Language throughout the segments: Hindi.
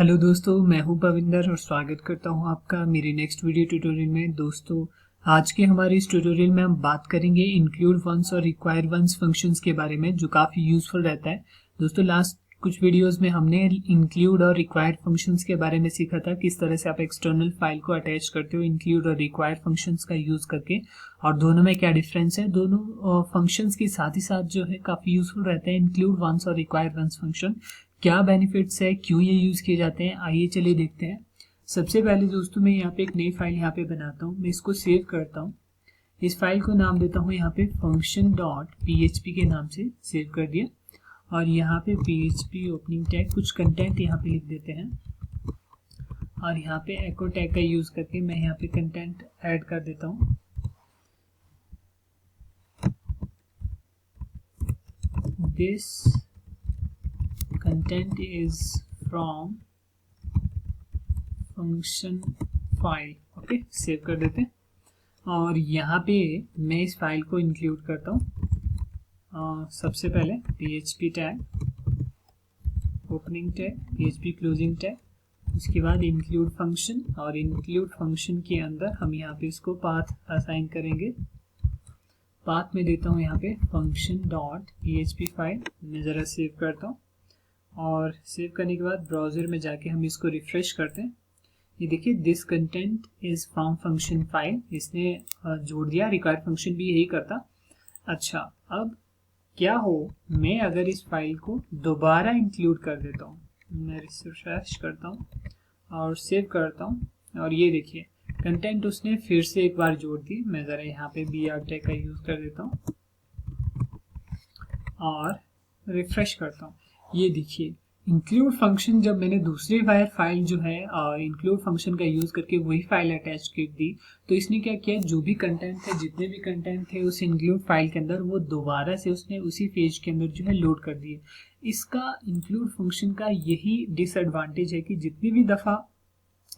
हेलो दोस्तों, मैं हूं पविंदर और स्वागत करता हूं आपका मेरे नेक्स्ट वीडियो ट्यूटोरियल में। दोस्तों, आज के हमारे इस ट्यूटोरियल में हम बात करेंगे इंक्लूड वंस और रिक्वायर वंस फंक्शंस के बारे में, जो काफ़ी यूजफुल रहता है। दोस्तों, लास्ट कुछ वीडियोस में हमने इंक्लूड और रिक्वायर फंक्शंस के बारे में सीखा था, किस तरह से आप एक्सटर्नल फाइल को अटैच करते हो इंक्लूड और रिक्वायर फंक्शंस का यूज करके, और दोनों में क्या डिफरेंस है। दोनों फंक्शंस के साथ ही साथ जो है काफ़ी यूजफुल रहता है इंक्लूड वंस और रिक्वायर वंस फंक्शन। क्या बेनिफिट्स है, क्यों ये यूज किए जाते हैं, आइए चलिए देखते हैं। सबसे पहले दोस्तों, मैं यहाँ पे एक नई फाइल यहाँ पे बनाता हूँ। मैं इसको सेव करता हूँ। इस फाइल को नाम देता हूँ यहाँ पे फंक्शन डॉट php के नाम से सेव कर दिया। और यहाँ पे php ओपनिंग टैग कुछ कंटेंट यहाँ पे लिख देते हैं, और यहाँ पे एको टैग का यूज करके मैं यहाँ पे कंटेंट ऐड कर देता हूँ। This content is from function file। Okay, save कर देते हैं। और यहाँ पे मैं इस फाइल को इंक्लूड करता हूँ। सबसे पहले php tag opening tag, php closing tag, उसके बाद इंक्लूड फंक्शन, और इंक्लूड फंक्शन के अंदर हम यहाँ पे इसको पाथ असाइन करेंगे। पाथ में देता हूँ यहाँ पे फंक्शन डॉट php फाइल। मैं ज़रा सेव करता हूँ, और सेव करने के बाद ब्राउज़र में जाके हम इसको रिफ्रेश करते हैं। ये देखिए, this content is from function file, इसने जोड़ दिया। रिक्वायर फंक्शन भी यही करता। अच्छा, अब क्या हो, मैं अगर इस फाइल को दोबारा इंक्लूड कर देता हूँ, मैं रिफ्रेश करता हूँ और सेव करता हूँ, और ये देखिए कंटेंट उसने फिर से एक बार जोड़ दी। मैं ज़रा यहाँ पे br टैग का यूज़ कर देता हूँ और रिफ्रेश करता हूँ। ये देखिए, इंक्लूड फंक्शन जब मैंने दूसरी फाइल जो है इंक्लूड फंक्शन का यूज करके वही फाइल अटैच कर दी, तो इसने क्या किया, जो भी कंटेंट थे, जितने भी कंटेंट थे उस इंक्लूड फाइल के अंदर, वो दोबारा से उसने उसी पेज के अंदर जो है लोड कर दिए। इसका इंक्लूड फंक्शन का यही डिसएडवांटेज है कि जितनी भी दफ़ा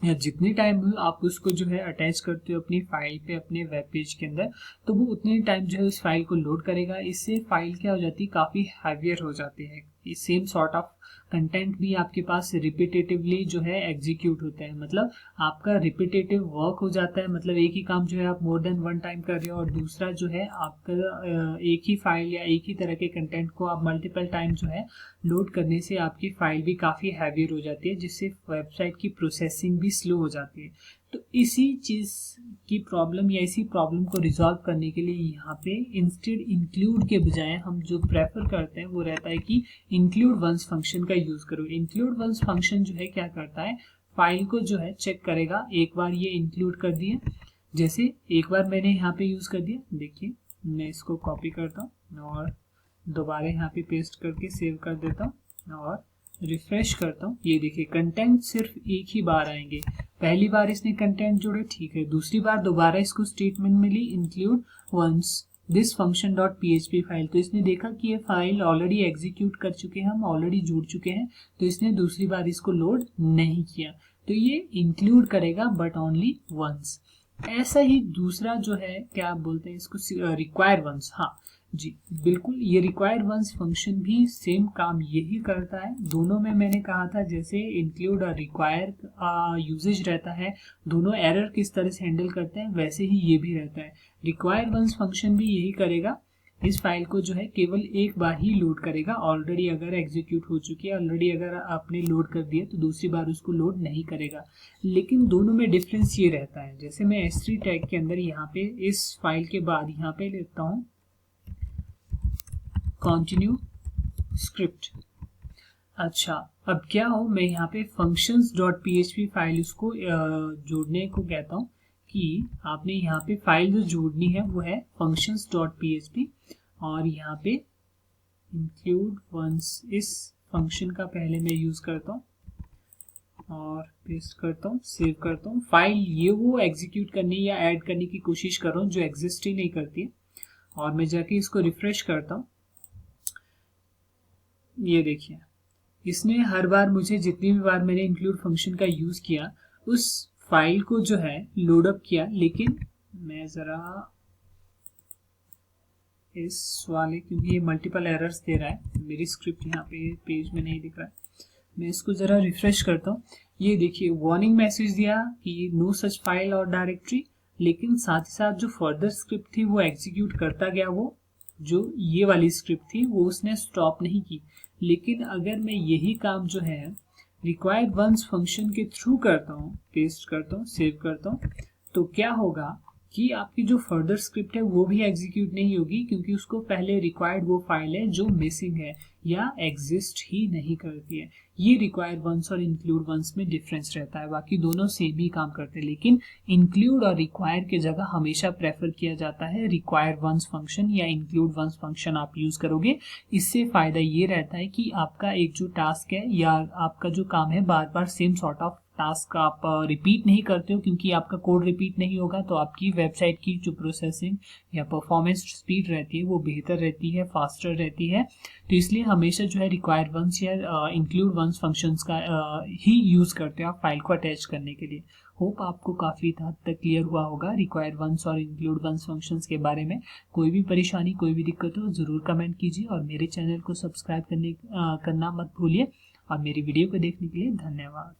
या जितने टाइम आप उसको जो है अटैच करते हो अपनी फाइल पे, अपने वेब पेज के अंदर, तो वो उतने टाइम जो है उस फाइल को लोड करेगा। इससे फाइल क्या हो जाती है, काफ़ी हैवियर हो जाती है। सेम सॉर्ट ऑफ कंटेंट भी आपके पास रिपीटेटिवली जो है एग्जीक्यूट होता है, मतलब आपका रिपीटेटिव वर्क हो जाता है। मतलब एक ही काम जो है आप मोर देन वन टाइम कर रहे हो, और दूसरा जो है आपका एक ही फाइल या एक ही तरह के कंटेंट को आप मल्टीपल टाइम जो है लोड करने से आपकी फाइल भी काफ़ी हैवियर हो जाती है, जिससे वेबसाइट की प्रोसेसिंग भी स्लो हो जाती है। तो इसी चीज़ की प्रॉब्लम या इसी प्रॉब्लम को रिजॉल्व करने के लिए यहाँ पे इंस्टेड इंक्लूड के बजाय हम जो प्रेफर करते हैं वो रहता है कि इंक्लूड वंस फंक्शन का यूज़ करो। इंक्लूड वंस फंक्शन जो है क्या करता है, फाइल को जो है चेक करेगा। एक बार ये इंक्लूड कर दिए, जैसे एक बार मैंने यहाँ पे यूज़ कर दिया, देखिए मैं इसको कॉपी करता हूँ और दोबारा यहाँ पे पेस्ट करके सेव कर देता हूँ और रिफ्रेश करता हूँ। ये देखिए, कंटेंट सिर्फ एक ही बार आएंगे। पहली बार इसने कंटेंट जोड़े, ठीक है, दूसरी बार दोबारा इसको स्टेटमेंट मिली include once this function dot php file, तो इसने देखा कि ये फाइल ऑलरेडी एग्जीक्यूट कर चुके हैं, हम ऑलरेडी जुड़ चुके हैं, तो इसने दूसरी बार इसको लोड नहीं किया। तो ये इंक्लूड करेगा बट ओनली वंस। ऐसा ही दूसरा जो है, क्या आप बोलते हैं इसको, रिक्वायर वंस। हाँ जी, बिल्कुल, ये रिक्वायर वंस फंक्शन भी सेम काम यही करता है। दोनों में मैंने कहा था जैसे इंक्लूड और रिक्वायर यूजेज रहता है, दोनों एरर किस तरह से हैंडल करते हैं, वैसे ही ये भी रहता है। रिक्वायर वंस फंक्शन भी यही करेगा, इस फाइल को जो है केवल एक बार ही लोड करेगा। ऑलरेडी अगर एग्जीक्यूट हो चुकी है, ऑलरेडी अगर आपने लोड कर दिया, तो दूसरी बार उसको लोड नहीं करेगा। लेकिन दोनों में डिफरेंस ये रहता है, जैसे मैं s3 टैग के अंदर यहाँ पे इस फाइल के बाद यहाँ पे लेता हूँ कंटिन्यू स्क्रिप्ट। अच्छा, अब क्या हो, मैं यहाँ पे फंक्शंस डॉट php फाइल उसको जोड़ने को कहता हूँ कि आपने यहाँ पे फाइल जो जोड़नी है वो है फंक्शंस डॉट php, और यहाँ पे इंक्लूड वंस इस फंक्शन का पहले मैं यूज करता हूँ और पेस्ट करता हूँ, सेव करता हूँ। फाइल ये वो एग्जीक्यूट करने या ऐड करने की कोशिश कर रहा हूँ जो एग्जिस्ट ही नहीं करती है, और मैं जाके इसको रिफ्रेश करता हूँ। ये देखिए, इसने हर बार मुझे जितनी भी बार मैंने इंक्लूड फंक्शन का यूज किया उस फाइल को जो है लोड अप किया। लेकिन मैं ज़रा इस वाले, क्योंकि ये मल्टीपल एरर्स दे रहा है, मेरी स्क्रिप्ट यहाँ पे पेज में नहीं दिख रहा है, मैं इसको ज़रा रिफ्रेश करता हूँ। ये देखिए वार्निंग मैसेज दिया कि नो सच फाइल और डायरेक्टरी, लेकिन साथ ही साथ जो फर्दर स्क्रिप्ट थी वो एग्जीक्यूट करता गया, वो जो ये वाली स्क्रिप्ट थी वो उसने स्टॉप नहीं की। लेकिन अगर मैं यही काम जो है रिक्वायर्ड वंस फंक्शन के थ्रू करता हूँ, पेस्ट करता हूँ, सेव करता हूँ, तो क्या होगा कि आपकी जो फर्दर स्क्रिप्ट है वो भी एग्जीक्यूट नहीं होगी, क्योंकि उसको पहले रिक्वायर्ड वो फाइल है जो मिसिंग है या एग्जिस्ट ही नहीं करती है। ये रिक्वायर्ड वंस और इंक्लूड वंस में डिफरेंस रहता है, बाकी दोनों सेम ही काम करते हैं, लेकिन इंक्लूड और रिक्वायर के जगह हमेशा प्रेफर किया जाता है रिक्वायर्ड वंस फंक्शन या इंक्लूड वंस फंक्शन आप यूज करोगे। इससे फायदा ये रहता है कि आपका एक जो टास्क है या आपका जो काम है बार बार सेम सॉर्ट ऑफ टास्क आप रिपीट नहीं करते हो, क्योंकि आपका कोड रिपीट नहीं होगा तो आपकी वेबसाइट की जो प्रोसेसिंग या परफॉर्मेंस स्पीड रहती है वो बेहतर रहती है, फास्टर रहती है। तो इसलिए हमेशा जो है रिक्वायर्ड वंस या इंक्लूड वंस फंक्शंस का ही यूज़ करते हो आप फाइल को अटैच करने के लिए। होप आपको काफ़ी हद तक क्लियर हुआ होगा रिक्वायर्ड वंस और इंक्लूड वंस फंक्शंस के बारे में। कोई भी परेशानी, कोई भी दिक्कत हो ज़रूर कमेंट कीजिए और मेरे चैनल को सब्सक्राइब करना मत भूलिए। और मेरी वीडियो को देखने के लिए धन्यवाद।